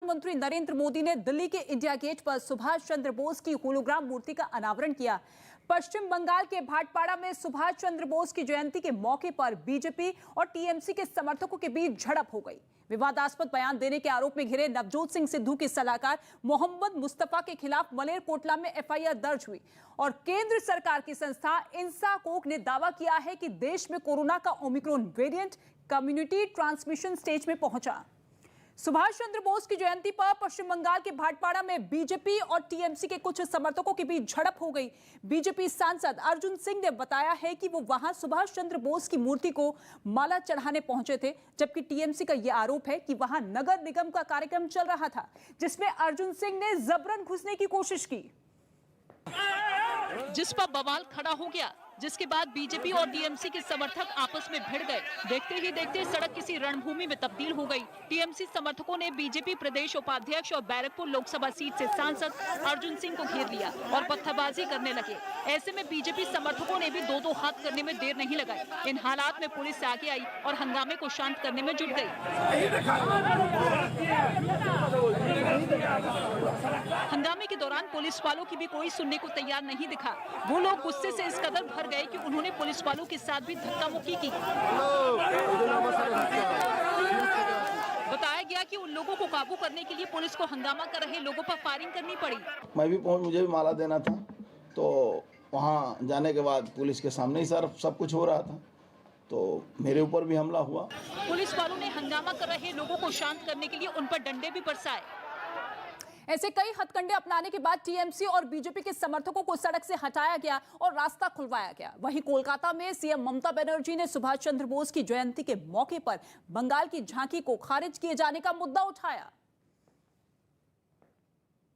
प्रधानमंत्री नरेंद्र मोदी ने दिल्ली के इंडिया गेट पर सुभाष चंद्र बोस की होलोग्राम मूर्ति का अनावरण किया। पश्चिम बंगाल के भाटपाड़ा में सुभाष चंद्र बोस की जयंती के मौके पर बीजेपी और टीएमसी के समर्थकों के बीच झड़प हो गई। विवादास्पद बयान देने के आरोप में घिरे नवजोत सिंह सिद्धू के सलाहकार मोहम्मद मुस्तफा के खिलाफ मलेरकोटला में एफआईआर दर्ज हुई और केंद्र सरकार की संस्था इंसाकोक ने दावा किया है कि देश में कोरोना का Omicron variant community transmission stage में पहुंचा। सुभाष चंद्र बोस की जयंती पर पश्चिम बंगाल के भाटपाड़ा में बीजेपी और टीएमसी के कुछ समर्थकों के बीच झड़प हो गई। बीजेपी सांसद अर्जुन सिंह ने बताया है कि वो वहां सुभाष चंद्र बोस की मूर्ति को माला चढ़ाने पहुंचे थे, जबकि टीएमसी का यह आरोप है कि वहां नगर निगम का कार्यक्रम चल रहा था, जिसमें अर्जुन सिंह ने जबरन घुसने की कोशिश की, जिस पर बवाल खड़ा हो गया, जिसके बाद बीजेपी और टीएमसी के समर्थक आपस में भिड़ गए। देखते ही देखते सड़क किसी रणभूमि में तब्दील हो गई। टीएमसी समर्थकों ने बीजेपी प्रदेश उपाध्यक्ष और बैरकपुर लोकसभा सीट से सांसद अर्जुन सिंह को घेर लिया और पत्थरबाजी करने लगे। ऐसे में बीजेपी समर्थकों ने भी दो हाथ करने में देर नहीं लगाई। इन हालात में पुलिस आगे आई और हंगामे को शांत करने में जुट गई। हंगामे के दौरान पुलिस वालों की भी कोई सुनने को तैयार नहीं दिखा। वो लोग गुस्से से इस कदर भर गए कि उन्होंने पुलिस वालों के साथ भी धक्का मुक्की की। बताया गया कि उन लोगों को काबू करने के लिए पुलिस को हंगामा कर रहे लोगों पर फायरिंग करनी पड़ी। मैं भी मुझे भी माला देना था, तो वहां जाने के बाद पुलिस के सामने ही सब कुछ हो रहा था, तो मेरे ऊपर भी हमला हुआ। पुलिस वालों ने हंगामा कर रहे लोगों को शांत करने के लिए उन पर डंडे भी बरसाए। ऐसे कई हथकंडे अपनाने के बाद टीएमसी और बीजेपी के समर्थकों को सड़क से हटाया गया और रास्ता खुलवाया गया। वहीं कोलकाता में सीएम ममता बनर्जी ने सुभाष चंद्र बोस की जयंती के मौके पर बंगाल की झांकी को खारिज किए जाने का मुद्दा उठाया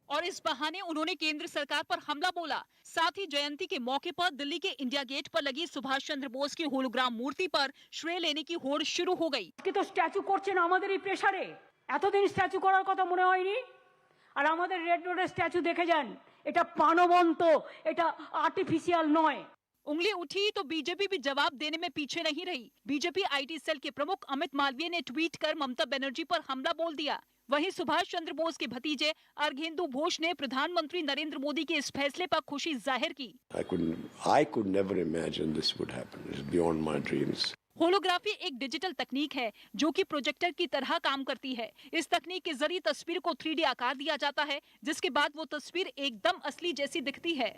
और इस बहाने उन्होंने केंद्र सरकार पर हमला बोला। साथ ही जयंती के मौके पर दिल्ली के इंडिया गेट पर लगी सुभाष चंद्र बोस की होलोग्राम मूर्ति पर श्रेय लेने की होड़ शुरू हो गई। तो स्टैचू করছেন আমাদেরই প্রেসারে, এতদিন স্ট্যাচু করার কথা মনে হয়নি। আর আমাদের রেড রোডের স্ট্যাচু দেখে যান, এটা প্রাণবন্ত, এটা আর্টিফিশিয়াল নয়। उंगली उठी तो बीजेपी भी जवाब देने में पीछे नहीं रही। बीजेपी आईटी सेल के प्रमुख अमित मालवीय ने ट्वीट कर ममता बनर्जी पर हमला बोल दिया। वहीं सुभाष चंद्र बोस के भतीजे अर्घेंदु घोष ने प्रधानमंत्री नरेंद्र मोदी के इस फैसले पर खुशी जाहिर की। I could never imagine this would happen. It's beyond my dreams. Holography एक डिजिटल तकनीक है जो कि प्रोजेक्टर की तरह काम करती है। इस तकनीक के जरिए तस्वीर को 3D आकार दिया जाता है, जिसके बाद वो तस्वीर एकदम असली जैसी दिखती है।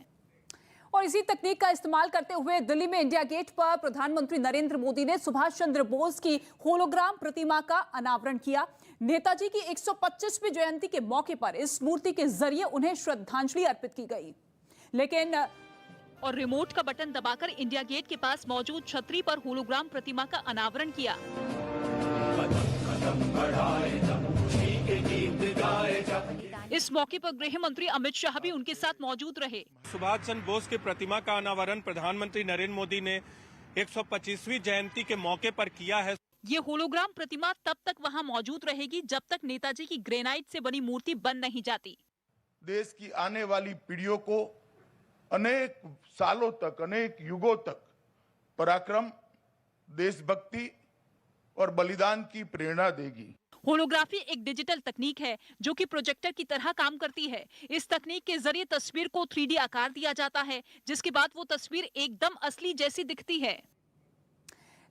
और इसी तकनीक का इस्तेमाल करते हुए दिल्ली में इंडिया गेट पर प्रधानमंत्री नरेंद्र मोदी ने सुभाष चंद्र बोस की होलोग्राम प्रतिमा का अनावरण किया। नेताजी की 125वीं जयंती के मौके पर इस मूर्ति के जरिए उन्हें श्रद्धांजलि अर्पित की गई। लेकिन और रिमोट का बटन दबाकर इंडिया गेट के पास मौजूद छतरी पर होलोग्राम प्रतिमा का अनावरण किया। इस मौके पर गृह मंत्री अमित शाह भी उनके साथ मौजूद रहे। सुभाष चंद्र बोस की प्रतिमा का अनावरण प्रधानमंत्री नरेंद्र मोदी ने 125वीं जयंती के मौके पर किया है। ये होलोग्राम प्रतिमा तब तक वहां मौजूद रहेगी जब तक नेताजी की ग्रेनाइट से बनी मूर्ति बन नहीं जाती। देश की आने वाली पीढ़ियों को अनेक सालों तक, अनेक युगों तक पराक्रम, देशभक्ति और बलिदान की प्रेरणा देगी। होलोग्राफी एक डिजिटल तकनीक है जो कि प्रोजेक्टर की तरह काम करती है। इस तकनीक के जरिए तस्वीर को 3D आकार दिया जाता है, जिसके बाद वो तस्वीर एकदम असली जैसी दिखती है।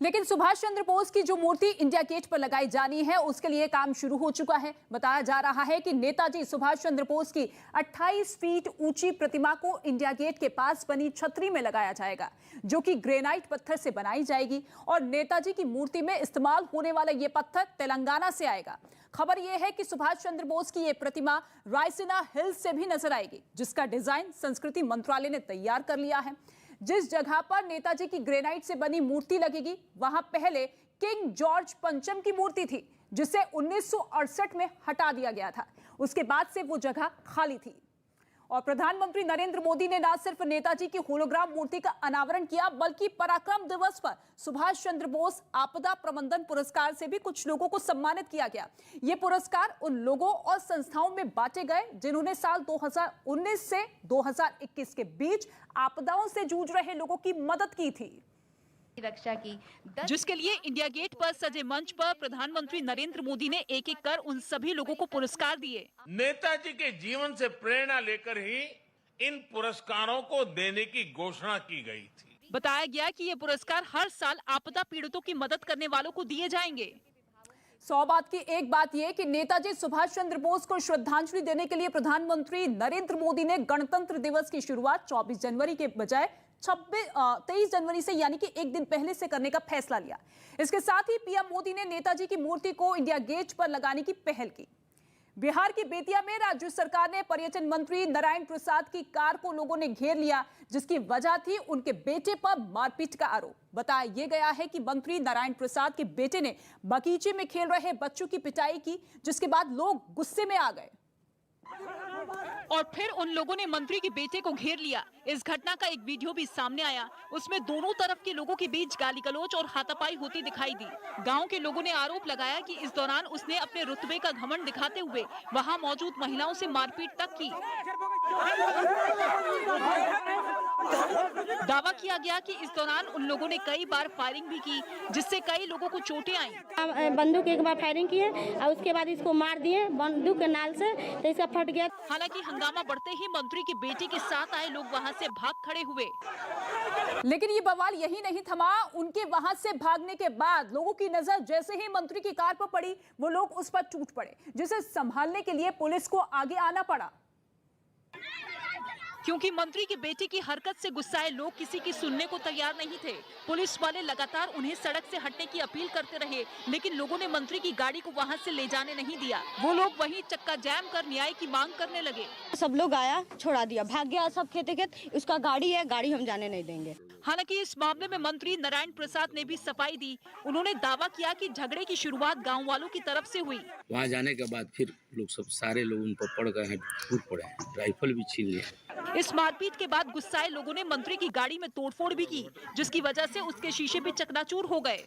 लेकिन सुभाष चंद्र बोस की जो मूर्ति इंडिया गेट पर लगाई जानी है, उसके लिए काम शुरू हो चुका है। बताया जा रहा है कि नेताजी सुभाष चंद्र बोस की 28 फीट ऊंची प्रतिमा को इंडिया गेट के पास बनी छतरी में लगाया जाएगा, जो कि ग्रेनाइट पत्थर से बनाई जाएगी और नेताजी की मूर्ति में इस्तेमाल होने वाला ये पत्थर तेलंगाना से आएगा। खबर यह है कि सुभाष चंद्र बोस की ये प्रतिमा रायसीना हिल्स से भी नजर आएगी, जिसका डिजाइन संस्कृति मंत्रालय ने तैयार कर लिया है। जिस जगह पर नेताजी की ग्रेनाइट से बनी मूर्ति लगेगी, वहां पहले किंग जॉर्ज पंचम की मूर्ति थी, जिसे 1968 में हटा दिया गया था। उसके बाद से वो जगह खाली थी। और प्रधानमंत्री नरेंद्र मोदी ने न सिर्फ नेताजी की होलोग्राम मूर्ति का अनावरण किया, बल्कि पराक्रम दिवस पर सुभाष चंद्र बोस आपदा प्रबंधन पुरस्कार से भी कुछ लोगों को सम्मानित किया गया। ये पुरस्कार उन लोगों और संस्थाओं में बांटे गए जिन्होंने साल 2019 से 2021 के बीच आपदाओं से जूझ रहे लोगों की मदद की थी। रक्षा की। जिसके लिए इंडिया गेट पर सजे मंच पर प्रधानमंत्री नरेंद्र मोदी ने एक एक कर उन सभी लोगों को पुरस्कार दिए। नेताजी के जीवन से प्रेरणा लेकर ही इन पुरस्कारों को देने की घोषणा की गई थी। बताया गया कि ये पुरस्कार हर साल आपदा पीड़ितों की मदद करने वालों को दिए जाएंगे। 100 बात की एक बात यह कि नेताजी सुभाष चंद्र बोस को श्रद्धांजलि देने के लिए प्रधानमंत्री नरेंद्र मोदी ने गणतंत्र दिवस की शुरुआत 24 जनवरी के बजाय 23 जनवरी से यानी कि एक दिन पहले से करने का फैसला लिया। इसके साथ ही पीएम मोदी ने नेताजी की मूर्ति को इंडिया गेट पर लगाने की पहल की। बिहार की बेतिया में राज्य सरकार ने पर्यटन मंत्री नारायण प्रसाद की कार को लोगों ने घेर लिया, जिसकी वजह थी उनके बेटे पर मारपीट का आरोप। बताया यह गया है कि मंत्री नारायण प्रसाद के बेटे ने बगीचे में खेल रहे बच्चों की पिटाई की, जिसके बाद लोग गुस्से में आ गए और फिर उन लोगों ने मंत्री के बेटे को घेर लिया। इस घटना का एक वीडियो भी सामने आया। उसमें दोनों तरफ के लोगों के बीच गाली गलौज और हाथापाई होती दिखाई दी। गांव के लोगों ने आरोप लगाया कि इस दौरान उसने अपने रुतबे का घमंड दिखाते हुए वहां मौजूद महिलाओं से मारपीट तक की। दावा किया गया कि इस दौरान उन लोगों ने कई बार फायरिंग भी की, जिससे कई लोगों को चोटें आईं। बंदूक एक बार फायरिंग किए और उसके बाद इसको मार दिए बंदूक के नाल से, तो इसका फट गया। हालांकि हंगामा बढ़ते ही मंत्री के बेटे के साथ आए लोग वहां से भाग खड़े हुए। लेकिन ये बवाल यही नहीं थमा। उनके वहां से भागने के बाद लोगों की नजर जैसे ही मंत्री की कार पर पड़ी, वो लोग उस पर टूट पड़े, जिसे संभालने के लिए पुलिस को आगे आना पड़ा। क्योंकि मंत्री के बेटे की हरकत से गुस्साए लोग किसी की सुनने को तैयार नहीं थे। पुलिस वाले लगातार उन्हें सड़क से हटने की अपील करते रहे, लेकिन लोगों ने मंत्री की गाड़ी को वहां से ले जाने नहीं दिया। वो लोग वहीं चक्का जाम कर न्याय की मांग करने लगे। सब लोग आया, छोड़ा दिया, भाग गया सब खेते खेत। उसका गाड़ी है, गाड़ी हम जाने नहीं देंगे। हालांकि इस मामले में मंत्री नारायण प्रसाद ने भी सफाई दी। उन्होंने दावा किया कि झगड़े की शुरुआत गाँव वालों की तरफ से हुई। वहाँ जाने के बाद फिर लोग सब सारे लोग उन पर पड़ गए हैं, टूट पड़े हैं, राइफल भी छीन लिया। इस मारपीट के बाद गुस्साए लोगों ने मंत्री की गाड़ी में तोड़फोड़ भी की, जिसकी वजह से उसके शीशे भी चकनाचूर हो गए।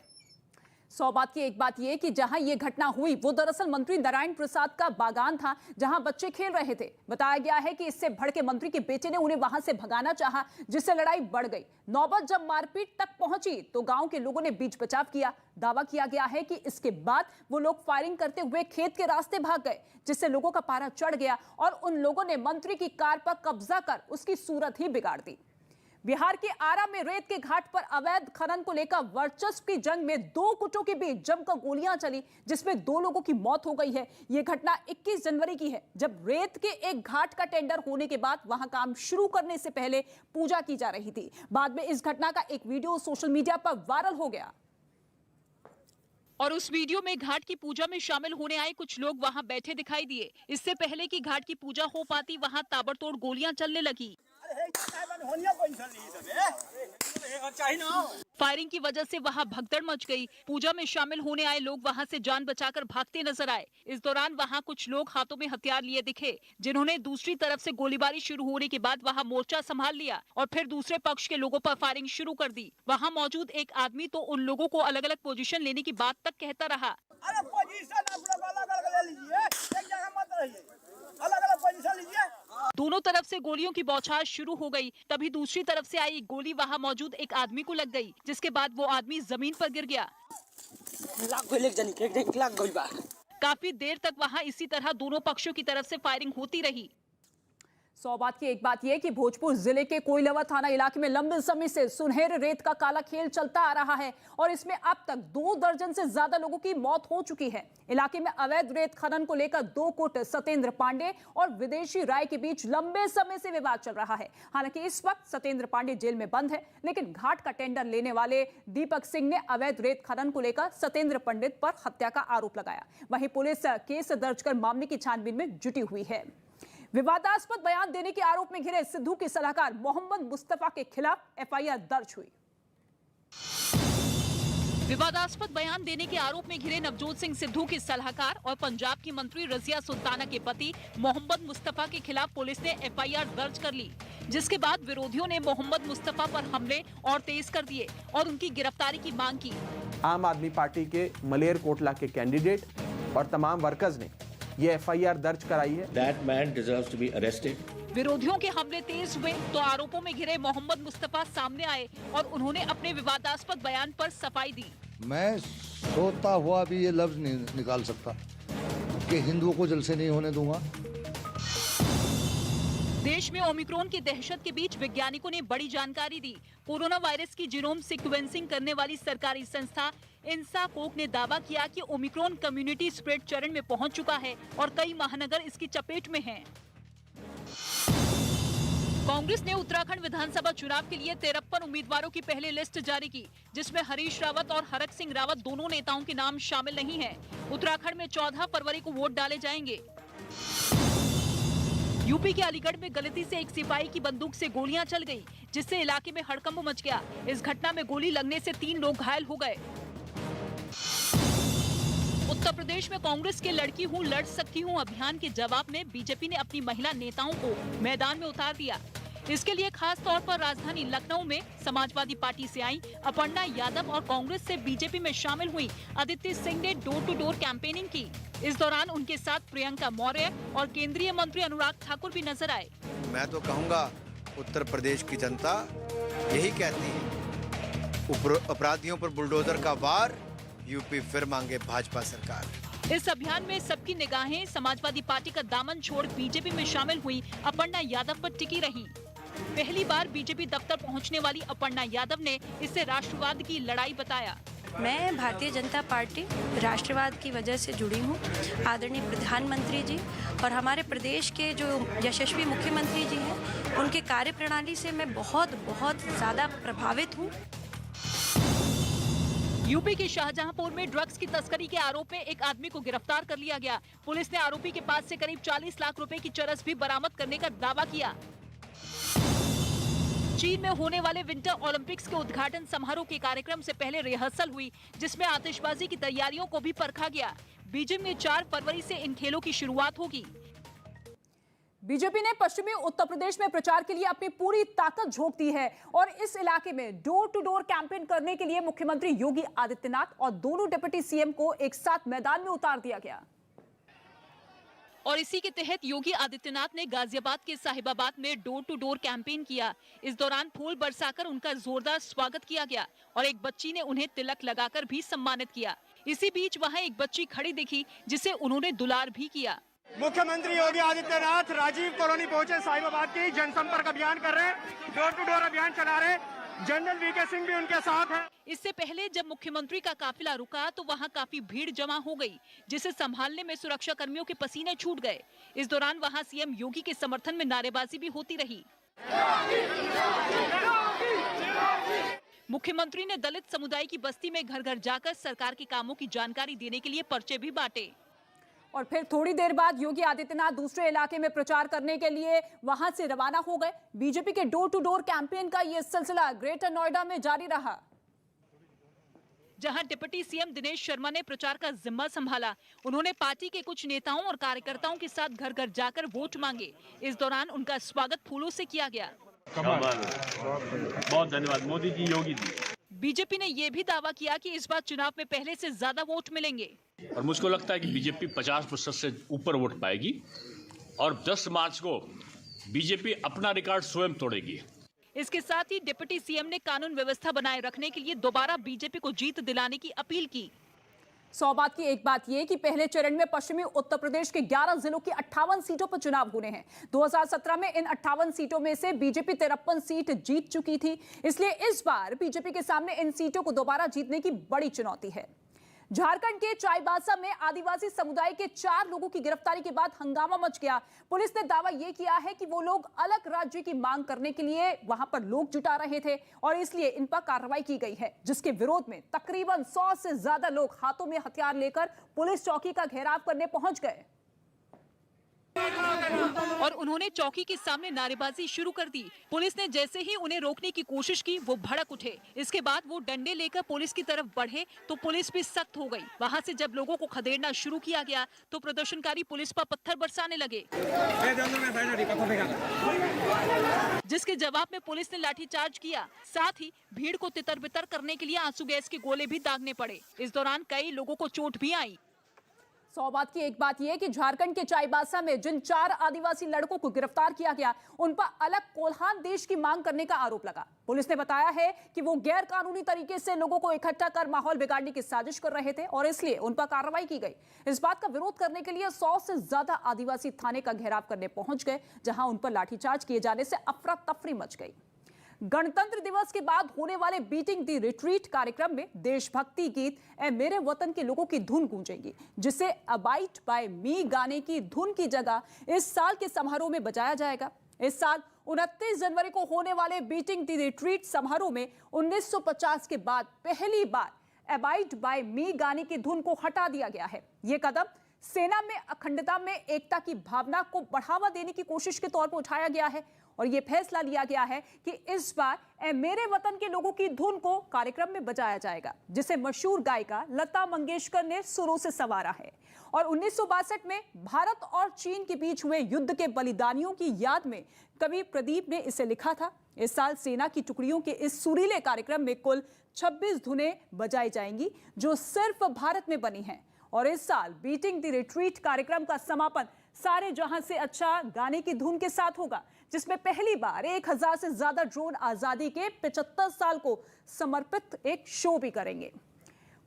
100 बात की एक बात यह कि जहां ये घटना हुई वो दरअसल मंत्री नारायण प्रसाद का बागान था, जहां बच्चे खेल रहे थे। बताया गया है कि इससे भड़के मंत्री के बेटे ने उन्हें वहां से भगाना चाहा, जिससे लड़ाई बढ़ गई। नौबत जब मारपीट तक पहुंची तो गांव के लोगों ने बीच बचाव किया। दावा किया गया है कि इसके बाद वो लोग फायरिंग करते हुए खेत के रास्ते भाग गए, जिससे लोगों का पारा चढ़ गया और उन लोगों ने मंत्री की कार पर कब्जा कर उसकी सूरत ही बिगाड़ दी। बिहार के आरा में रेत के घाट पर अवैध खनन को लेकर वर्चस्व की जंग में दो गुटों के बीच जमकर गोलियां चली, जिसमें 2 लोगों की मौत हो गई है। यह घटना 21 जनवरी की है, जब रेत के एक घाट का टेंडर होने के बाद वहां काम शुरू करने से पहले पूजा की जा रही थी। बाद में इस घटना का एक वीडियो सोशल मीडिया पर वायरल हो गया और उस वीडियो में घाट की पूजा में शामिल होने आए कुछ लोग वहां बैठे दिखाई दिए। इससे पहले कि घाट की पूजा हो पाती, वहां ताबड़तोड़ गोलियां चलने लगी। फायरिंग की वजह से वहां भगदड़ मच गई। पूजा में शामिल होने आए लोग वहां से जान बचाकर भागते नजर आए। इस दौरान वहां कुछ लोग हाथों में हथियार लिए दिखे, जिन्होंने दूसरी तरफ से गोलीबारी शुरू होने के बाद वहां मोर्चा संभाल लिया और फिर दूसरे पक्ष के लोगों पर फायरिंग शुरू कर दी। वहां मौजूद एक आदमी तो उन लोगों को अलग अलग पोजीशन लेने की बात तक कहता रहा। अरे पोजीशन आप लोग अलग-अलग ले लीजिए, एक जगह मत रहिए, अलग-अलग पोजीशन लीजिए। दोनों तरफ से गोलियों की बौछार शुरू हो गई। तभी दूसरी तरफ से आई गोली वहां मौजूद एक आदमी को लग गई, जिसके बाद वो आदमी जमीन पर गिर गया। काफी देर तक वहां इसी तरह दोनों पक्षों की तरफ से फायरिंग होती रही। 100 बात की एक बात यह कि भोजपुर जिले के कोइलवर थाना इलाके में लंबे समय से सुनहरे रेत का काला खेल चलता आ रहा है और इसमें अब तक 2 दर्जन से ज्यादा लोगों की मौत हो चुकी है। इलाके में अवैध रेत खनन को लेकर 2 गुट सत्येंद्र पांडे और विदेशी राय के बीच लंबे समय से विवाद चल रहा है। हालांकि इस वक्त सत्येंद्र पांडे जेल में बंद है, लेकिन घाट का टेंडर लेने वाले दीपक सिंह ने अवैध रेत खनन को लेकर सत्येंद्र पंडित पर हत्या का आरोप लगाया। वहीं पुलिस केस दर्ज कर मामले की छानबीन में जुटी हुई है। विवादास्पद बयान देने के आरोप में घिरे सिद्धू के सलाहकार मोहम्मद मुस्तफा के खिलाफ एफआईआर दर्ज हुई। विवादास्पद बयान देने के आरोप में घिरे नवजोत सिंह सिद्धू के सलाहकार और पंजाब की मंत्री रजिया सुल्ताना के पति मोहम्मद मुस्तफा के खिलाफ पुलिस ने एफआईआर दर्ज कर ली, जिसके बाद विरोधियों ने मोहम्मद मुस्तफा पर हमले और तेज कर दिए और उनकी गिरफ्तारी की मांग की। आम आदमी पार्टी के मलेरकोटला के कैंडिडेट और तमाम वर्कर्स ने ये एफआईआर दर्ज कराई है। That man deserves to be arrested. विरोधियों के हमले तेज हुए तो आरोपों में घिरे मोहम्मद मुस्तफा सामने आए और उन्होंने अपने विवादास्पद बयान पर सफाई दी। मैं सोता हुआ भी ये लफ्ज नहीं निकाल सकता कि हिंदुओं को जलसे नहीं होने दूंगा। देश में ओमिक्रॉन की दहशत के बीच वैज्ञानिकों ने बड़ी जानकारी दी। कोरोना वायरस की जीनोम सीक्वेंसिंग करने वाली सरकारी संस्था इंसाकोक ने दावा किया कि ओमिक्रॉन कम्युनिटी स्प्रेड चरण में पहुंच चुका है और कई महानगर इसकी चपेट में हैं। कांग्रेस ने उत्तराखंड विधानसभा चुनाव के लिए 53 उम्मीदवारों की पहली लिस्ट जारी की, जिसमें हरीश रावत और हरक सिंह रावत दोनों नेताओं के नाम शामिल नहीं हैं। उत्तराखंड में 14 फरवरी को वोट डाले जाएंगे। यूपी के अलीगढ़ में गलती से एक सिपाही की बंदूक से गोलियां चल गई, जिससे इलाके में हड़कंप मच गया। इस घटना में गोली लगने से 3 लोग घायल हो गए। उत्तर प्रदेश में कांग्रेस के लड़की हूँ लड़ सकती हूँ अभियान के जवाब में बीजेपी ने अपनी महिला नेताओं को मैदान में उतार दिया। इसके लिए खास तौर पर राजधानी लखनऊ में समाजवादी पार्टी से आई अपर्णा यादव और कांग्रेस से बीजेपी में शामिल हुई अदिति सिंह ने डोर टू डोर कैंपेनिंग की। इस दौरान उनके साथ प्रियंका मौर्य और केंद्रीय मंत्री अनुराग ठाकुर भी नजर आए। मैं तो कहूँगा उत्तर प्रदेश की जनता यही कहती है, अपराधियों पर बुलडोजर का वार, यूपी फिर मांगे भाजपा सरकार। इस अभियान में सबकी निगाहें समाजवादी पार्टी का दामन छोड़ बीजेपी में शामिल हुई अपर्णा यादव पर टिकी रही। पहली बार बीजेपी दफ्तर पहुंचने वाली अपर्णा यादव ने इसे राष्ट्रवाद की लड़ाई बताया। मैं भारतीय जनता पार्टी राष्ट्रवाद की वजह से जुड़ी हूँ। आदरणीय प्रधानमंत्री जी और हमारे प्रदेश के जो यशस्वी मुख्यमंत्री जी हैं, उनके कार्य प्रणाली से मैं बहुत ज़्यादा प्रभावित हूँ। यूपी के शाहजहांपुर में ड्रग्स की तस्करी के आरोप में एक आदमी को गिरफ्तार कर लिया गया। पुलिस ने आरोपी के पास से करीब 40 लाख रुपए की चरस भी बरामद करने का दावा किया। चीन में होने वाले विंटर ओलंपिक्स के उद्घाटन समारोह के कार्यक्रम से पहले रिहर्सल हुई, जिसमें आतिशबाजी की तैयारियों को भी परखा गया। बीजिंग में 4 फरवरी से इन खेलों की शुरुआत होगी। बीजेपी ने पश्चिमी उत्तर प्रदेश में प्रचार के लिए अपनी पूरी ताकत झोंक दी है और इस इलाके में डोर टू डोर कैंपेन करने के लिए मुख्यमंत्री योगी आदित्यनाथ और दोनों डिप्टी सीएम को एक साथ मैदान में उतार दिया गया। और इसी के तहत योगी आदित्यनाथ ने गाजियाबाद के साहिबाबाद में डोर टू डोर कैंपेन किया। इस दौरान फूल बरसाकर उनका जोरदार स्वागत किया गया और एक बच्ची ने उन्हें तिलक लगाकर भी सम्मानित किया। इसी बीच वहां एक बच्ची खड़ी दिखी, जिसे उन्होंने दुलार भी किया। मुख्यमंत्री योगी आदित्यनाथ राजीव कॉलोनी पहुंचे, साहिबाबाद की जनसंपर्क अभियान कर रहे हैं, डोर टू डोर अभियान चला रहे हैं। जनरल वीके सिंह भी उनके साथ हैं। इससे पहले जब मुख्यमंत्री का काफिला रुका तो वहां काफी भीड़ जमा हो गई, जिसे संभालने में सुरक्षा कर्मियों के पसीने छूट गए। इस दौरान वहां सीएम योगी के समर्थन में नारेबाजी भी होती रही। मुख्यमंत्री ने दलित समुदाय की बस्ती में घर घर जाकर सरकार के कामों की जानकारी देने के लिए पर्चे भी बांटे। और फिर थोड़ी देर बाद योगी आदित्यनाथ दूसरे इलाके में प्रचार करने के लिए वहां से रवाना हो गए। बीजेपी के डोर टू डोर कैंपेन का यह सिलसिला ग्रेटर नोएडा में जारी रहा, जहां डिप्टी सीएम दिनेश शर्मा ने प्रचार का जिम्मा संभाला। उन्होंने पार्टी के कुछ नेताओं और कार्यकर्ताओं के साथ घर घर जाकर वोट मांगे। इस दौरान उनका स्वागत फूलों से किया गया। बहुत धन्यवाद मोदी जी, योगी जी। बीजेपी ने यह भी दावा किया कि इस बार चुनाव में पहले से ज्यादा वोट मिलेंगे और मुझको लगता है कि बीजेपी 50% से ऊपर वोट पाएगी और 10 मार्च को बीजेपी अपना रिकॉर्ड स्वयं तोड़ेगी। इसके साथ ही डिप्टी सीएम ने कानून व्यवस्था बनाए रखने के लिए दोबारा बीजेपी को जीत दिलाने की अपील की। 100 बात की एक बात यह कि पहले चरण में पश्चिमी उत्तर प्रदेश के 11 जिलों की 58 सीटों पर चुनाव होने हैं। 2017 में इन 58 सीटों में से बीजेपी 53 सीट जीत चुकी थी, इसलिए इस बार बीजेपी के सामने इन सीटों को दोबारा जीतने की बड़ी चुनौती है। झारखंड के चाईबासा में आदिवासी समुदाय के 4 लोगों की गिरफ्तारी के बाद हंगामा मच गया। पुलिस ने दावा यह किया है कि वो लोग अलग राज्य की मांग करने के लिए वहां पर लोग जुटा रहे थे और इसलिए इन पर कार्रवाई की गई है, जिसके विरोध में तकरीबन 100 से ज्यादा लोग हाथों में हथियार लेकर पुलिस चौकी का घेराव करने पहुंच गए और उन्होंने चौकी के सामने नारेबाजी शुरू कर दी। पुलिस ने जैसे ही उन्हें रोकने की कोशिश की, वो भड़क उठे। इसके बाद वो डंडे लेकर पुलिस की तरफ बढ़े तो पुलिस भी सख्त हो गई। वहां से जब लोगों को खदेड़ना शुरू किया गया तो प्रदर्शनकारी पुलिस पर पत्थर बरसाने लगे, जिसके जवाब में पुलिस ने लाठीचार्ज किया। साथ ही भीड़ को तितर बितर करने के लिए आंसू गैस के गोले भी दागने पड़े। इस दौरान कई लोगों को चोट भी आई। सौबात की एक बात यह है कि झारखंड के चाईबासा में जिन 4 आदिवासी लड़कों को गिरफ्तार किया गया, उन पर अलग कोल्हान देश की मांग करने का आरोप लगा। पुलिस ने बताया है कि वो गैर कानूनी तरीके से लोगों को इकट्ठा कर माहौल बिगाड़ने की साजिश कर रहे थे और इसलिए उन पर कार्रवाई की गई। इस बात का विरोध करने के लिए 100 से ज्यादा आदिवासी थाने का घेराव करने पहुंच गए, जहां उन पर लाठीचार्ज किए जाने से अफरा तफरी मच गई। गणतंत्र दिवस के बाद होने वाले बीटिंग दी रिट्रीट कार्यक्रम में देशभक्ति गीत ए मेरे वतन के लोगों की धुन गूंजेगी, जिसे अबाइट बाय मी गाने की धुन की जगह इस साल के समारोह में बजाया जाएगा। इस साल 29 जनवरी को होने वाले बीटिंग दी रिट्रीट समारोह में 1950 के बाद पहली बार अबाइट बाय मी गाने की धुन को हटा दिया गया है। यह कदम सेना में अखंडता में एकता की भावना को बढ़ावा देने की कोशिश के तौर पर उठाया गया है और यह फैसला लिया गया है कि इस बार ए मेरे वतन के लोगों की धुन को कार्यक्रम में बजाया जाएगा, जिसे मशहूर गायिका लता मंगेशकर ने सुरों से संवारा है। और 1962 में भारत और चीन के बीच हुए युद्ध के बलिदानियों की याद में कवि प्रदीप ने इसे लिखा था। इस साल सेना की टुकड़ियों के इस सुरीले कार्यक्रम में कुल 26 धुनें बजाई जाएंगी, जो सिर्फ भारत में बनी हैं। और इस साल बीटिंग द रिट्रीट कार्यक्रम का समापन सारे जहां से अच्छा गाने की धुन के साथ होगा, जिसमें पहली बार 1000 से ज्यादा ड्रोन आजादी के 75 साल को समर्पित एक शो भी करेंगे।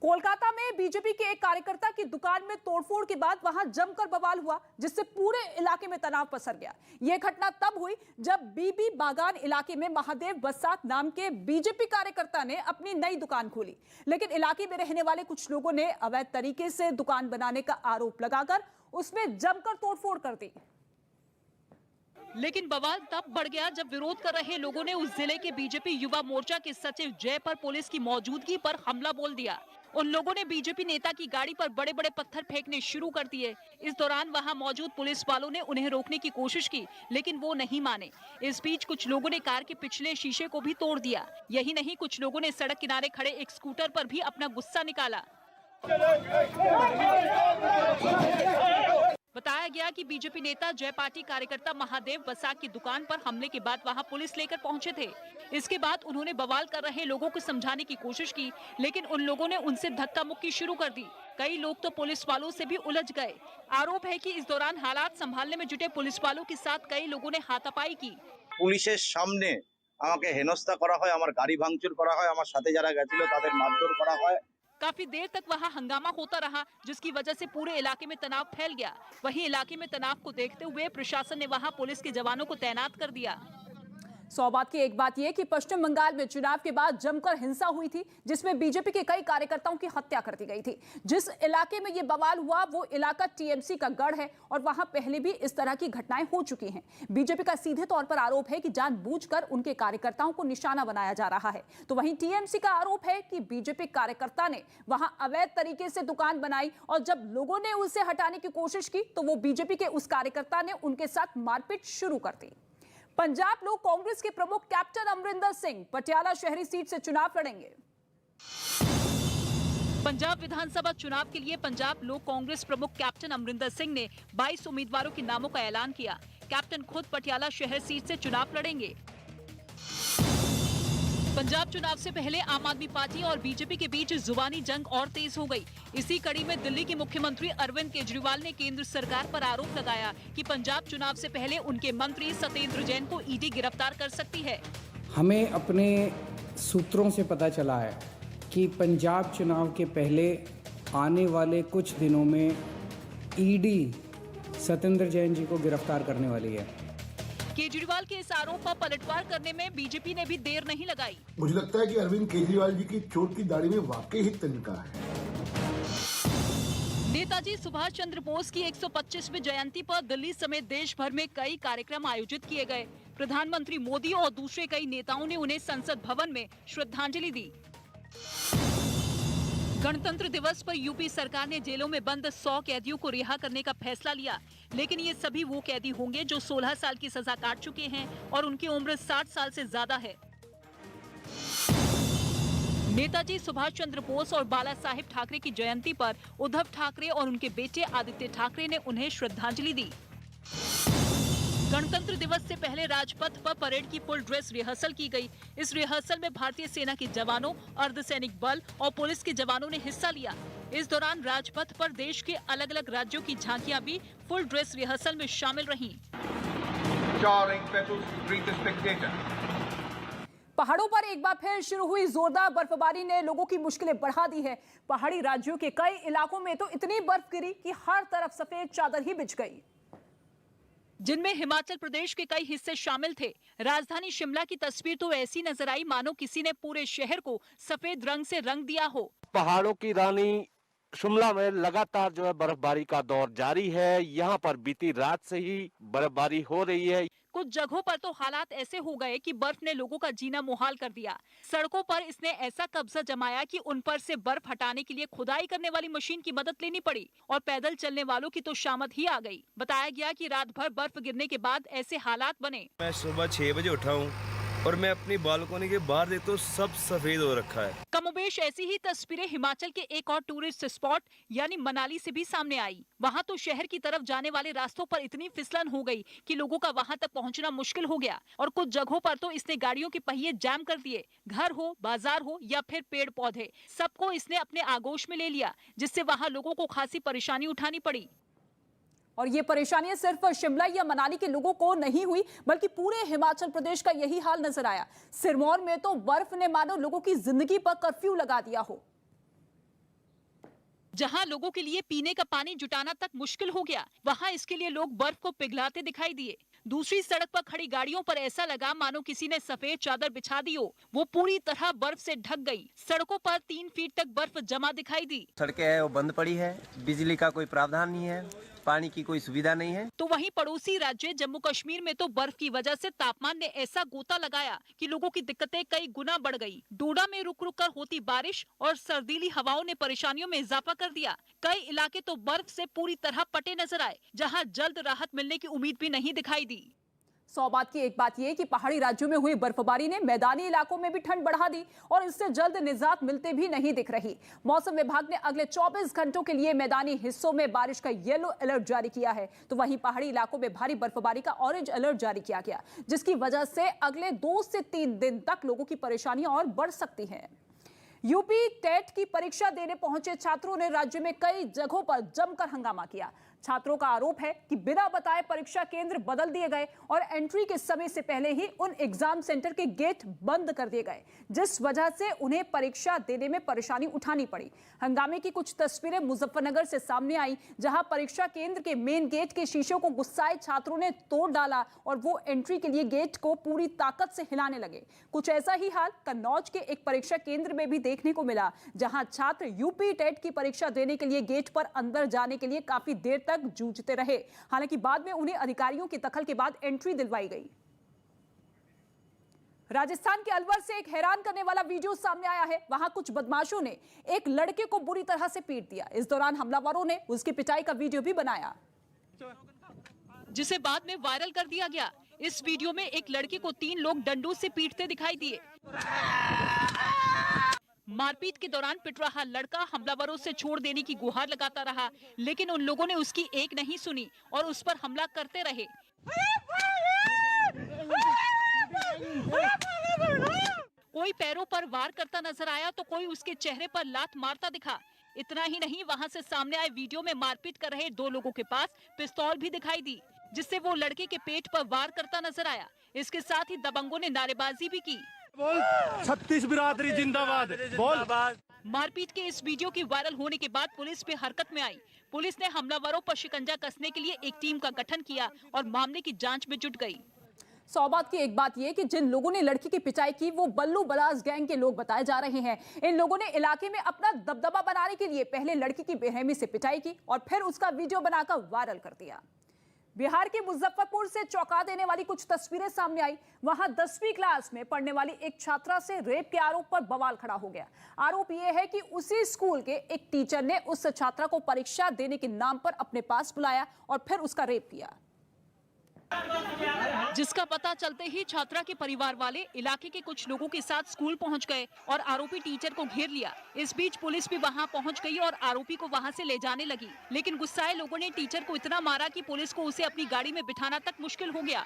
कोलकाता में बीजेपी के एक कार्यकर्ता की दुकान में तोड़फोड़ के बाद वहां जमकर बवाल हुआ, जिससे पूरे इलाके में तनाव पसर गया। यह घटना तब हुई जब बीबी बागान इलाके में महादेव बसाक नाम के बीजेपी कार्यकर्ता ने अपनी नई दुकान खोली, लेकिन इलाके में रहने वाले कुछ लोगों ने अवैध तरीके से दुकान बनाने का आरोप लगाकर उसमें जमकर तोड़फोड़ कर दी। लेकिन बवाल तब बढ़ गया जब विरोध कर रहे लोगों ने उस जिले के बीजेपी युवा मोर्चा के सचिव जय पर पुलिस की मौजूदगी पर हमला बोल दिया। उन लोगों ने बीजेपी नेता की गाड़ी पर बड़े बड़े पत्थर फेंकने शुरू कर दिए। इस दौरान वहां मौजूद पुलिस वालों ने उन्हें रोकने की कोशिश की, लेकिन वो नहीं माने। इस बीच कुछ लोगों ने कार के पिछले शीशे को भी तोड़ दिया। यही नहीं, कुछ लोगों ने सड़क किनारे खड़े एक स्कूटर पर भी अपना गुस्सा निकाला। बताया गया कि बीजेपी नेता जय पार्टी कार्यकर्ता महादेव बसाक की दुकान पर हमले के बाद वहां पुलिस लेकर पहुंचे थे। इसके बाद उन्होंने बवाल कर रहे लोगों को समझाने की कोशिश की, लेकिन उन लोगों ने उनसे धक्का मुक्की शुरू कर दी। कई लोग तो पुलिस वालों से भी उलझ गए। आरोप है कि इस दौरान हालात संभालने में जुटे पुलिस वालों के साथ कई लोगों ने हाथापाई की। পুলিশের সামনে আমাকে হেনস্থা করা হয়, আমার গাড়ি ভাঙচুর করা হয়, আমার সাথে যারা গেছিল তাদের মারধর করা হয়। काफी देर तक वहां हंगामा होता रहा, जिसकी वजह से पूरे इलाके में तनाव फैल गया। वहीं इलाके में तनाव को देखते हुए प्रशासन ने वहां पुलिस के जवानों को तैनात कर दिया। सौबात की एक बात यह कि पश्चिम बंगाल में चुनाव के बाद जमकर हिंसा हुई थी, जिसमें बीजेपी के कई कार्यकर्ताओं की हत्या कर दी गई थी। जिस इलाके में यह बवाल हुआ वो इलाका टीएमसी का गढ़ है और वहां पहले भी इस तरह की घटनाएं हो चुकी हैं। बीजेपी का सीधे तौर पर आरोप है कि जानबूझकर उनके कार्यकर्ताओं को निशाना बनाया जा रहा है, तो वहीं टीएमसी का आरोप है कि बीजेपी कार्यकर्ता ने वहां अवैध तरीके से दुकान बनाई और जब लोगों ने उसे हटाने की कोशिश की तो वो बीजेपी के उस कार्यकर्ता ने उनके साथ मारपीट शुरू कर दी। पंजाब लोक कांग्रेस के प्रमुख कैप्टन अमरिंदर सिंह पटियाला शहरी सीट से चुनाव लड़ेंगे। पंजाब विधानसभा चुनाव के लिए पंजाब लोक कांग्रेस प्रमुख कैप्टन अमरिंदर सिंह ने 22 उम्मीदवारों के नामों का ऐलान किया। कैप्टन खुद पटियाला शहर सीट से चुनाव लड़ेंगे। पंजाब चुनाव से पहले आम आदमी पार्टी और बीजेपी के बीच जुबानी जंग और तेज हो गई। इसी कड़ी में दिल्ली के मुख्यमंत्री अरविंद केजरीवाल ने केंद्र सरकार पर आरोप लगाया कि पंजाब चुनाव से पहले उनके मंत्री सत्येंद्र जैन को ईडी गिरफ्तार कर सकती है। हमें अपने सूत्रों से पता चला है कि पंजाब चुनाव के पहले आने वाले कुछ दिनों में ईडी सत्येंद्र जैन जी को गिरफ्तार करने वाली है। केजरीवाल के इस आरोप पर पलटवार करने में बीजेपी ने भी देर नहीं लगाई। मुझे लगता है कि अरविंद केजरीवाल जी की चोट की दाढ़ी में वाकई ही तिनका है। नेताजी सुभाष चंद्र बोस की 125वीं जयंती पर दिल्ली समेत देश भर में कई कार्यक्रम आयोजित किए गए। प्रधानमंत्री मोदी और दूसरे कई नेताओं ने उन्हें संसद भवन में श्रद्धांजलि दी। गणतंत्र दिवस पर यूपी सरकार ने जेलों में बंद 100 कैदियों को रिहा करने का फैसला लिया, लेकिन ये सभी वो कैदी होंगे जो 16 साल की सजा काट चुके हैं और उनकी उम्र 60 साल से ज्यादा है। नेताजी सुभाष चंद्र बोस और बाला साहेब ठाकरे की जयंती पर उद्धव ठाकरे और उनके बेटे आदित्य ठाकरे ने उन्हें श्रद्धांजलि दी। गणतंत्र दिवस से पहले राजपथ पर परेड की फुल ड्रेस रिहर्सल की गई। इस रिहर्सल में भारतीय सेना के जवानों, अर्धसैनिक बल और पुलिस के जवानों ने हिस्सा लिया। इस दौरान राजपथ पर देश के अलग अलग राज्यों की झांकियां भी फुल ड्रेस रिहर्सल में शामिल रहीं। पहाड़ों पर एक बार फिर शुरू हुई जोरदार बर्फबारी ने लोगों की मुश्किलें बढ़ा दी है। पहाड़ी राज्यों के कई इलाकों में तो इतनी बर्फ गिरी कि हर तरफ सफेद चादर ही बिछ गई, जिनमें हिमाचल प्रदेश के कई हिस्से शामिल थे। राजधानी शिमला की तस्वीर तो ऐसी नजर आई मानो किसी ने पूरे शहर को सफेद रंग से रंग दिया हो। पहाड़ों की रानी शिमला में लगातार जो है बर्फबारी का दौर जारी है। यहाँ पर बीती रात से ही बर्फबारी हो रही है। कुछ जगहों पर तो हालात ऐसे हो गए कि बर्फ ने लोगों का जीना मुहाल कर दिया। सड़कों पर इसने ऐसा कब्जा जमाया कि उन पर से बर्फ हटाने के लिए खुदाई करने वाली मशीन की मदद लेनी पड़ी और पैदल चलने वालों की तो शामत ही आ गई। बताया गया कि रात भर बर्फ गिरने के बाद ऐसे हालात बने। मैं सुबह 6 बजे उठा हूँ और मैं अपनी बालकनी के बाहर देखता हूँ, सब सफेद हो रखा है। कमोबेश ऐसी ही तस्वीरें हिमाचल के एक और टूरिस्ट स्पॉट यानी मनाली से भी सामने आई। वहां तो शहर की तरफ जाने वाले रास्तों पर इतनी फिसलन हो गई कि लोगों का वहां तक पहुंचना मुश्किल हो गया और कुछ जगहों पर तो इसने गाड़ियों के पहिए जाम कर दिए। घर हो, बाजार हो या फिर पेड़ पौधे, सबको इसने अपने आगोश में ले लिया, जिससे वहाँ लोगों को खासी परेशानी उठानी पड़ी। और ये परेशानियां सिर्फ शिमला या मनाली के लोगों को नहीं हुई, बल्कि पूरे हिमाचल प्रदेश का यही हाल नजर आया। सिरमौर में तो बर्फ ने मानो लोगों की जिंदगी पर कर्फ्यू लगा दिया हो। जहां लोगों के लिए पीने का पानी जुटाना तक मुश्किल हो गया, वहां इसके लिए लोग बर्फ को पिघलाते दिखाई दिए। दूसरी सड़क पर खड़ी गाड़ियों पर ऐसा लगा मानो किसी ने सफेद चादर बिछा दी हो। वो पूरी तरह बर्फ से ढक गई। सड़कों पर 3 फीट तक बर्फ जमा दिखाई दी। सड़कें है वो बंद पड़ी है, बिजली का कोई प्रावधान नहीं है, पानी की कोई सुविधा नहीं है। तो वहीं पड़ोसी राज्य जम्मू कश्मीर में तो बर्फ की वजह से तापमान ने ऐसा गोता लगाया कि लोगों की दिक्कतें कई गुना बढ़ गई। डोडा में रुक रुक कर होती बारिश और सर्दीली हवाओं ने परेशानियों में इजाफा कर दिया। कई इलाके तो बर्फ से पूरी तरह पटे नजर आए, जहां जल्द राहत मिलने की उम्मीद भी नहीं दिखाई दी। 100 बात की एक बात यह कि पहाड़ी राज्यों में हुई बर्फबारी ने मैदानी इलाकों में भी ठंड बढ़ा दी और इससे जल्द निजात मिलते भी नहीं दिख रही। मौसम विभाग ने अगले 24 घंटों के लिए मैदानी हिस्सों में बारिश का येलो अलर्ट जारी किया है, तो वहीं पहाड़ी इलाकों में भारी बर्फबारी का ऑरेंज अलर्ट जारी किया गया, जिसकी वजह से अगले 2 से 3 दिन तक लोगों की परेशानियां और बढ़ सकती हैं। यूपी टेट की परीक्षा देने पहुंचे छात्रों ने राज्य में कई जगहों पर जमकर हंगामा किया। छात्रों का आरोप है कि बिना बताए परीक्षा केंद्र बदल दिए गए और एंट्री के समय से पहले ही उन एग्जाम सेंटर के गेट बंद कर दिए गए, जिस वजह से उन्हें परीक्षा देने में परेशानी उठानी पड़ी। हंगामे की कुछ तस्वीरें मुजफ्फरनगर से सामने आई, जहां परीक्षा केंद्र के मेन गेट के शीशों को गुस्साए छात्रों ने तोड़ डाला और वो एंट्री के लिए गेट को पूरी ताकत से हिलाने लगे। कुछ ऐसा ही हाल कन्नौज के एक परीक्षा केंद्र में भी देखने को मिला, जहां छात्र यूपी टेट की परीक्षा देने के लिए गेट पर अंदर जाने के लिए काफी देर तक जूझते रहे। हालांकि बाद में उन्हें अधिकारियों के दखल के बाद एंट्री दिलवाई गई। राजस्थान के अलवर से एक हैरान करने वाला वीडियो सामने आया है। वहां कुछ बदमाशों ने एक लड़के को बुरी तरह से पीट दिया। इस दौरान हमलावरों ने उसकी पिटाई का वीडियो भी बनाया, जिसे बाद में वायरल कर दिया गया। इस वीडियो में एक लड़के को 3 लोग डंडों से पीटते दिखाई दिए। मारपीट के दौरान पिट रहा लड़का हमलावरों से छोड़ देने की गुहार लगाता रहा, लेकिन उन लोगों ने उसकी एक नहीं सुनी और उस पर हमला करते रहे। कोई पैरों पर वार करता नजर आया तो कोई उसके चेहरे पर लात मारता दिखा। इतना ही नहीं, वहां से सामने आए वीडियो में मारपीट कर रहे 2 लोगों के पास पिस्तौल भी दिखाई दी, जिससे वो लड़के के पेट पर वार करता नजर आया। इसके साथ ही दबंगों ने नारेबाजी भी की। बोल 36 बिरादरी जिंदाबाद, बोल। मारपीट के इस वीडियो की वायरल होने के बाद पुलिस भी हरकत में आई। पुलिस ने हमलावरों पर शिकंजा कसने के लिए एक टीम का गठन किया और मामले की जांच में जुट गई। 100 बात की एक बात यह कि जिन लोगों ने लड़की की पिटाई की वो बल्लू बलास गैंग के लोग बताए जा रहे हैं। इन लोगों ने इलाके में अपना दबदबा बनाने के लिए पहले लड़की की बेरहमी से पिटाई की और फिर उसका वीडियो बनाकर वायरल कर दिया। बिहार के मुजफ्फरपुर से चौंका देने वाली कुछ तस्वीरें सामने आई। वहां 10वीं क्लास में पढ़ने वाली एक छात्रा से रेप के आरोप पर बवाल खड़ा हो गया। आरोप यह है कि उसी स्कूल के एक टीचर ने उस छात्रा को परीक्षा देने के नाम पर अपने पास बुलाया और फिर उसका रेप किया, जिसका पता चलते ही छात्रा के परिवार वाले इलाके के कुछ लोगों के साथ स्कूल पहुंच गए और आरोपी टीचर को घेर लिया। इस बीच पुलिस भी वहां पहुंच गई और आरोपी को वहां से ले जाने लगी, लेकिन गुस्साए लोगों ने टीचर को इतना मारा कि पुलिस को उसे अपनी गाड़ी में बिठाना तक मुश्किल हो गया।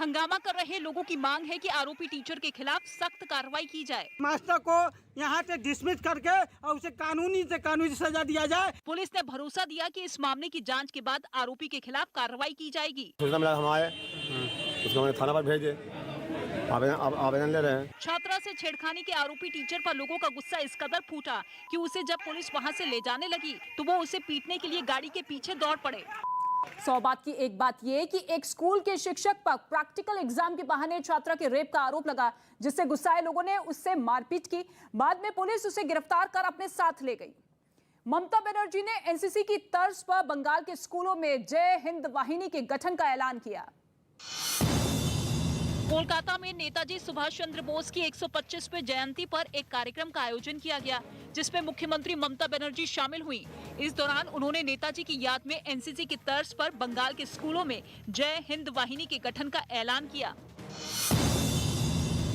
हंगामा कर रहे लोगों की मांग है कि आरोपी टीचर के खिलाफ सख्त कार्रवाई की जाए। मास्टर को यहाँ से डिसमिस करके और उसे कानूनी सजा दिया जाए। पुलिस ने भरोसा दिया कि इस मामले की जांच के बाद आरोपी के खिलाफ कार्रवाई की जाएगी। सूचना मिला हम आए, उसको हमने थाना पर भेज दिए, आवेदन ले रहे हैं। छात्रा से छेड़खानी के आरोपी टीचर पर लोगों का गुस्सा इस कदर फूटा कि उसे जब पुलिस वहां से ले जाने लगी तो वो उसे पीटने के लिए गाड़ी के पीछे दौड़ पड़े। 100 बात की एक बात यह कि एक स्कूल के शिक्षक पर प्रैक्टिकल एग्जाम के बहाने छात्रा के रेप का आरोप लगा, जिससे गुस्साए लोगों ने उससे मारपीट की। बाद में पुलिस उसे गिरफ्तार कर अपने साथ ले गई। ममता बनर्जी ने एनसीसी की तर्ज पर बंगाल के स्कूलों में जय हिंद वाहिनी के गठन का ऐलान किया। कोलकाता में नेताजी सुभाष चंद्र बोस की 125वीं जयंती पर एक कार्यक्रम का आयोजन किया गया, जिसमें मुख्यमंत्री ममता बनर्जी शामिल हुई। इस दौरान उन्होंने नेताजी की याद में एनसीसी की तर्ज पर बंगाल के स्कूलों में जय हिंद वाहिनी के गठन का ऐलान किया।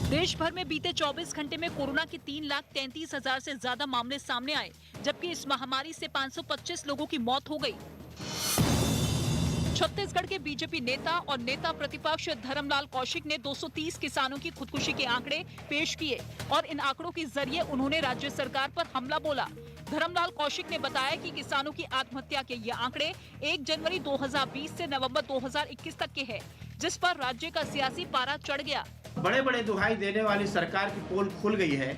देश भर में बीते 24 घंटे में कोरोना के 3,33,000 से ज्यादा मामले सामने आए, जबकि इस महामारी से 525 लोगों की मौत हो गई। छत्तीसगढ़ के बीजेपी नेता और नेता प्रतिपक्ष धर्मलाल कौशिक ने 230 किसानों की खुदकुशी के आंकड़े पेश किए और इन आंकड़ों के जरिए उन्होंने राज्य सरकार पर हमला बोला। धर्मलाल कौशिक ने बताया कि किसानों की आत्महत्या के ये आंकड़े 1 जनवरी 2020 से नवंबर 2021 तक के हैं, जिस पर राज्य का सियासी पारा चढ़ गया। बड़े बड़े दुहाई देने वाली सरकार की पोल खुल गई है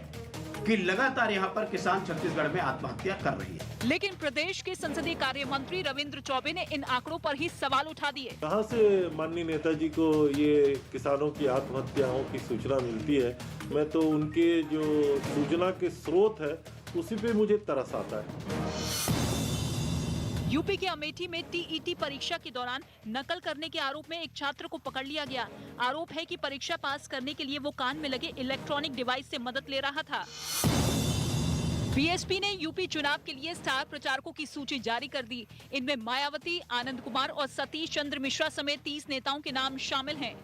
कि लगातार यहाँ पर किसान छत्तीसगढ़ में आत्महत्या कर रही है। लेकिन प्रदेश के संसदीय कार्य मंत्री रविंद्र चौबे ने इन आंकड़ों पर ही सवाल उठा दिए। कहां से माननीय नेताजी को ये किसानों की आत्महत्याओं की सूचना मिलती है? मैं तो उनके जो सूचना के स्रोत है उसी पे मुझे तरस आता है। यूपी के अमेठी में टीईटी परीक्षा के दौरान नकल करने के आरोप में एक छात्र को पकड़ लिया गया। आरोप है कि परीक्षा पास करने के लिए वो कान में लगे इलेक्ट्रॉनिक डिवाइस से मदद ले रहा था। बीएसपी ने यूपी चुनाव के लिए स्टार प्रचारकों की सूची जारी कर दी। इनमें मायावती, आनंद कुमार और सतीश चंद्र मिश्रा समेत 30 नेताओं के नाम शामिल हैं।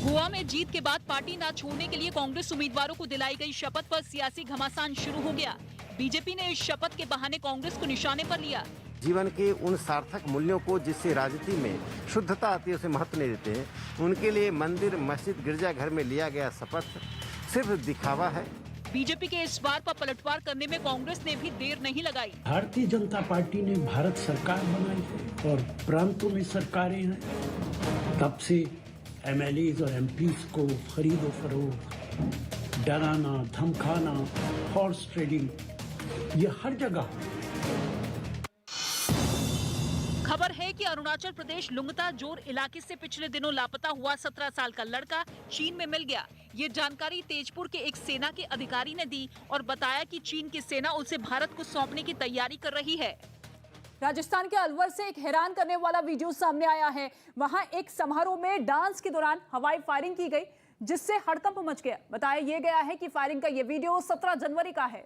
गोवा में जीत के बाद पार्टी न छोड़ने के लिए कांग्रेस उम्मीदवारों को दिलाई गई शपथ पर सियासी घमासान शुरू हो गया। बीजेपी ने इस शपथ के बहाने कांग्रेस को निशाने पर लिया। जीवन के उन सार्थक मूल्यों को जिससे राजनीति में शुद्धता आती है उसे महत्व नहीं देते हैं, उनके लिए मंदिर, मस्जिद, गिरजाघर में लिया गया शपथ सिर्फ दिखावा है। बीजेपी के इस बार पर पलटवार करने में कांग्रेस ने भी देर नहीं लगाई। भारतीय जनता पार्टी ने भारत सरकार बनाई है और प्रांतों में सरकारें हैं। तब से एमएलएज और एमपीज को खरीदो फरोख्त, डराना, धमकाना, हॉर्स ट्रेडिंग, ये हर जगह। खबर है कि अरुणाचल प्रदेश लुंगता जोर इलाके से पिछले दिनों लापता हुआ 17 साल का लड़का चीन में मिल गया। ये जानकारी तेजपुर के एक सेना के अधिकारी ने दी और बताया कि चीन की सेना उसे भारत को सौंपने की तैयारी कर रही है। राजस्थान के अलवर से एक हैरान करने वाला वीडियो सामने आया है। वहां एक समारोह में डांस के दौरान हवाई फायरिंग की गई, जिससे हड़कंप मच गया। बताया यह गया है कि फायरिंग का यह वीडियो 17 जनवरी का है,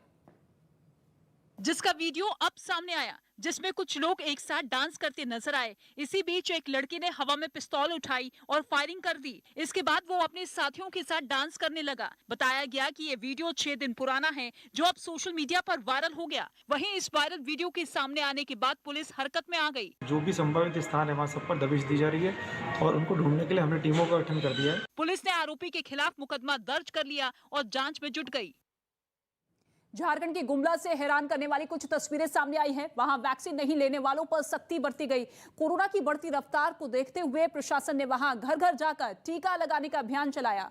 जिसका वीडियो अब सामने आया, जिसमें कुछ लोग एक साथ डांस करते नजर आए। इसी बीच एक लड़के ने हवा में पिस्तौल उठाई और फायरिंग कर दी। इसके बाद वो अपने साथियों के साथ डांस करने लगा। बताया गया कि ये वीडियो 6 दिन पुराना है, जो अब सोशल मीडिया पर वायरल हो गया। वहीं इस वायरल वीडियो के सामने आने के बाद पुलिस हरकत में आ गई। जो भी संभावित स्थान है वहाँ सब पर दबिश दी जा रही है और उनको ढूंढने के लिए हमने टीमों का गठन कर दिया है। पुलिस ने आरोपी के खिलाफ मुकदमा दर्ज कर लिया और जाँच में जुट गयी। झारखंड के गुमला से हैरान करने वाली कुछ तस्वीरें सामने आई हैं। वहां वैक्सीन नहीं लेने वालों पर सख्ती बरती गई। कोरोना की बढ़ती रफ्तार को देखते हुए प्रशासन ने वहां घर घर जाकर टीका लगाने का अभियान चलाया।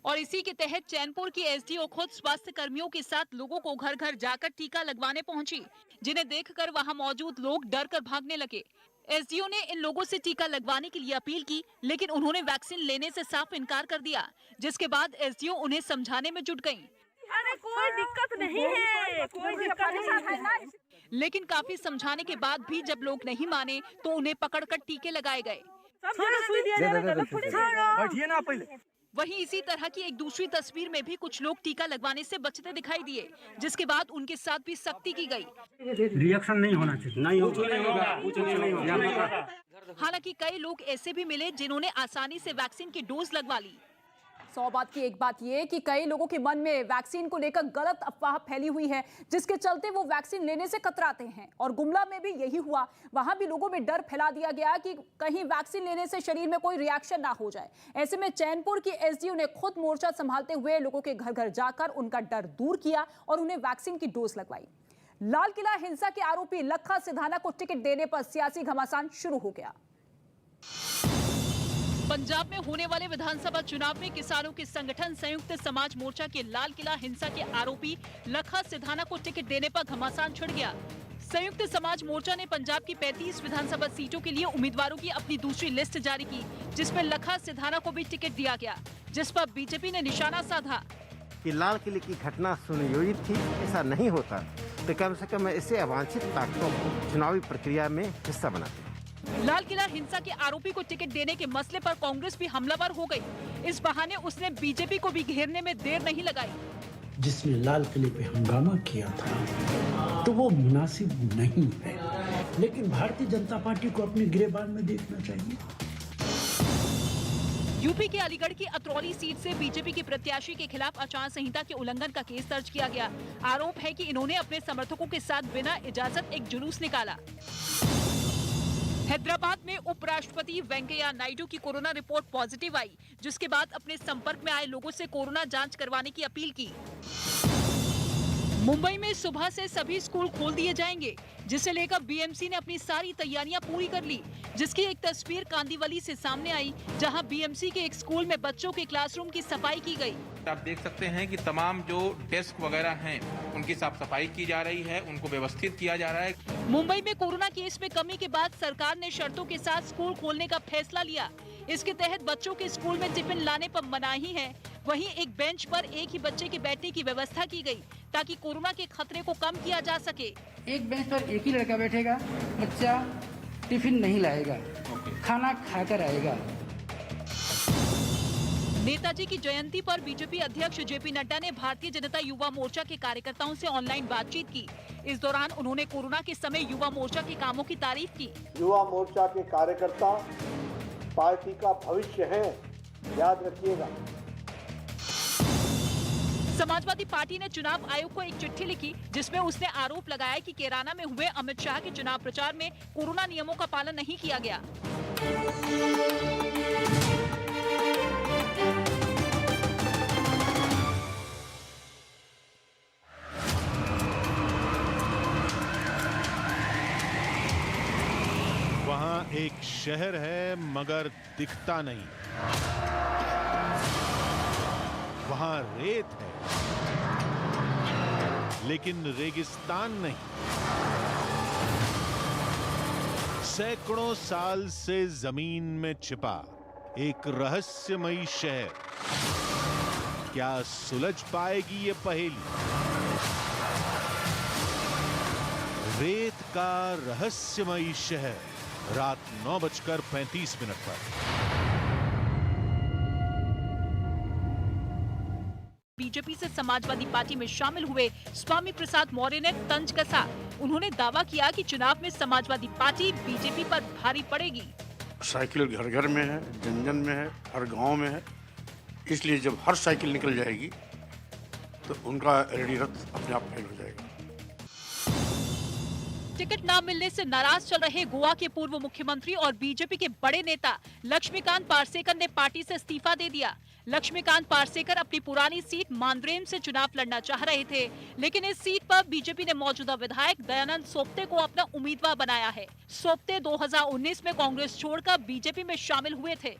और इसी के तहत चैनपुर की एसडीओ खुद स्वास्थ्य कर्मियों के साथ लोगों को घर घर जाकर टीका लगवाने पहुंची, जिन्हें देखकर वहां मौजूद लोग डर कर भागने लगे। एसडीओ ने इन लोगों से टीका लगवाने के लिए अपील की, लेकिन उन्होंने वैक्सीन लेने से साफ इनकार कर दिया, जिसके बाद एसडीओ उन्हें समझाने में जुट गयी। अरे कोई दिक्कत नहीं है, कोई दिक्कत नहीं है। लेकिन काफी समझाने के बाद भी जब लोग नहीं माने तो उन्हें पकड़कर टीके लगाए गए। वहीं इसी तरह की एक दूसरी तस्वीर में भी कुछ लोग टीका लगवाने से बचते दिखाई दिए, जिसके बाद उनके साथ भी सख्ती की गई। रिएक्शन नहीं होना चाहिए, नहीं होगा। हालांकि कई लोग ऐसे भी मिले जिन्होंने आसानी से वैक्सीन की डोज लगवा ली। 100 बात की एक बात ये कि कई लोगों के मन में वैक्सीन को लेकर गलत अफवाह फैली हुई है, जिसके चलते वो वैक्सीन लेने से कतराते हैं। और गुमला में भी यही हुआ, वहां भी लोगों में डर फैला दिया गया कि कहीं वैक्सीन लेने से शरीर में कोई रिएक्शन ना हो जाए। ऐसे में चैनपुर की एसडीओ ने खुद मोर्चा संभालते हुए लोगों के घर घर जाकर उनका डर दूर किया और उन्हें वैक्सीन की डोज लगवाई। लाल किला हिंसा के आरोपी लखा सिधाना को टिकट देने पर सियासी घमासान शुरू हो गया। पंजाब में होने वाले विधानसभा चुनाव में किसानों के संगठन संयुक्त समाज मोर्चा के लाल किला हिंसा के आरोपी लखा सिधाना को टिकट देने पर घमासान छिड़ गया। संयुक्त समाज मोर्चा ने पंजाब की 35 विधानसभा सीटों के लिए उम्मीदवारों की अपनी दूसरी लिस्ट जारी की, जिसमें लखा सिधाना को भी टिकट दिया गया, जिस पर बीजेपी ने निशाना साधा कि लाल किले की घटना सुनियोजित थी। ऐसा नहीं होता तो कम से कम ऐसे अवांछित ताकतों को चुनावी प्रक्रिया में हिस्सा बनाते। लाल किला हिंसा के आरोपी को टिकट देने के मसले पर कांग्रेस भी हमलावर हो गई। इस बहाने उसने बीजेपी को भी घेरने में देर नहीं लगाई। जिसने लाल किले पे हंगामा किया था तो वो मुनासिब नहीं है, लेकिन भारतीय जनता पार्टी को अपने गिरेबान में देखना चाहिए। यूपी के अलीगढ़ की अतरौली सीट से बीजेपी के प्रत्याशी के खिलाफ आचार संहिता के उल्लंघन का केस दर्ज किया गया। आरोप है कि इन्होंने अपने समर्थकों के साथ बिना इजाजत एक जुलूस निकाला। हैदराबाद में उपराष्ट्रपति वेंकैया नायडू की कोरोना रिपोर्ट पॉजिटिव आई, जिसके बाद अपने संपर्क में आए लोगों से कोरोना जांच करवाने की अपील की। मुंबई में सुबह से सभी स्कूल खोल दिए जाएंगे, जिसे लेकर बीएमसी ने अपनी सारी तैयारियां पूरी कर ली, जिसकी एक तस्वीर कांदीवली से सामने आई, जहां बीएमसी के एक स्कूल में बच्चों के क्लासरूम की सफाई की गई। आप देख सकते हैं कि तमाम जो डेस्क वगैरह हैं, उनकी साफ सफाई की जा रही है, उनको व्यवस्थित किया जा रहा है। मुंबई में कोरोना केस में कमी के बाद सरकार ने शर्तों के साथ स्कूल खोलने का फैसला लिया। इसके तहत बच्चों के स्कूल में टिफिन लाने पर मनाही है। वहीं एक बेंच पर एक ही बच्चे के बैठने की व्यवस्था की गई, ताकि कोरोना के खतरे को कम किया जा सके। एक बेंच पर एक ही लड़का बैठेगा, बच्चा टिफिन नहीं लाएगा, खाना खाकर आएगा। नेताजी की जयंती पर बीजेपी अध्यक्ष जेपी नड्डा ने भारतीय जनता युवा मोर्चा के कार्यकर्ताओं से ऑनलाइन बातचीत की। इस दौरान उन्होंने कोरोना के समय युवा मोर्चा के कामों की तारीफ की। युवा मोर्चा के कार्यकर्ता पार्टी का भविष्य है, याद रखिएगा। समाजवादी पार्टी ने चुनाव आयोग को एक चिट्ठी लिखी, जिसमें उसने आरोप लगाया कि कैराना में हुए अमित शाह के चुनाव प्रचार में कोरोना नियमों का पालन नहीं किया गया। वहाँ एक शहर है मगर दिखता नहीं, वहाँ रेत है लेकिन रेगिस्तान नहीं। सैकड़ों साल से जमीन में छिपा एक रहस्यमयी शहर, क्या सुलझ पाएगी ये पहेली? रेत का रहस्यमयी शहर, रात 9:35 पर। बीजेपी से समाजवादी पार्टी में शामिल हुए स्वामी प्रसाद मौर्य ने तंज कसा। उन्होंने दावा किया कि चुनाव में समाजवादी पार्टी बीजेपी पर भारी पड़ेगी। साइकिल घर घर में है, जन जन में है, हर गांव में है, इसलिए जब हर साइकिल निकल जाएगी तो उनका रेडी रथ अपने आप फेल हो जाएगा। टिकट न मिलने से नाराज चल रहे गोवा के पूर्व मुख्यमंत्री और बीजेपी के बड़े नेता लक्ष्मीकांत पार्सेकर ने पार्टी से इस्तीफा दे दिया। लक्ष्मीकांत पार्सेकर अपनी पुरानी सीट मांद्रेम से चुनाव लड़ना चाह रहे थे, लेकिन इस सीट पर बीजेपी ने मौजूदा विधायक दयानंद सोपते को अपना उम्मीदवार बनाया है। सोपते 2019 में कांग्रेस छोड़कर बीजेपी में शामिल हुए थे।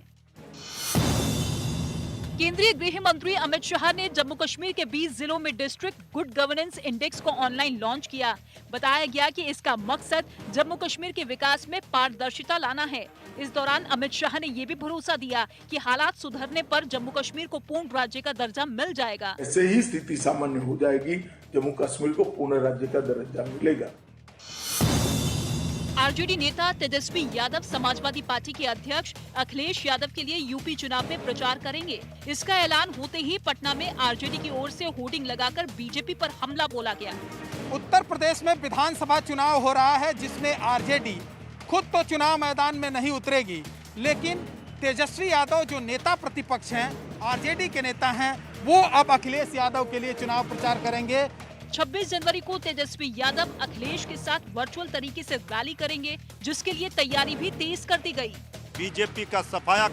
केंद्रीय गृह मंत्री अमित शाह ने जम्मू कश्मीर के 20 जिलों में डिस्ट्रिक्ट गुड गवर्नेंस इंडेक्स को ऑनलाइन लॉन्च किया। बताया गया कि इसका मकसद जम्मू कश्मीर के विकास में पारदर्शिता लाना है। इस दौरान अमित शाह ने ये भी भरोसा दिया कि हालात सुधरने पर जम्मू कश्मीर को पूर्ण राज्य का दर्जा मिल जाएगा। ऐसे ही स्थिति सामान्य हो जाएगी, जम्मू कश्मीर को पूर्ण राज्य का दर्जा मिलेगा। आरजेडी नेता तेजस्वी यादव समाजवादी पार्टी के अध्यक्ष अखिलेश यादव के लिए यूपी चुनाव में प्रचार करेंगे। इसका ऐलान होते ही पटना में आरजेडी की ओर से होर्डिंग लगाकर बीजेपी पर हमला बोला गया। उत्तर प्रदेश में विधानसभा चुनाव हो रहा है, जिसमें आरजेडी खुद तो चुनाव मैदान में नहीं उतरेगी, लेकिन तेजस्वी यादव जो नेता प्रतिपक्ष हैं, आरजेडी के नेता हैं, वो अब अखिलेश यादव के लिए चुनाव प्रचार करेंगे। 26 जनवरी को तेजस्वी यादव अखिलेश के साथ वर्चुअल तरीके से रैली करेंगे, जिसके लिए तैयारी भी तेज कर दी गई। बीजेपी का सफाया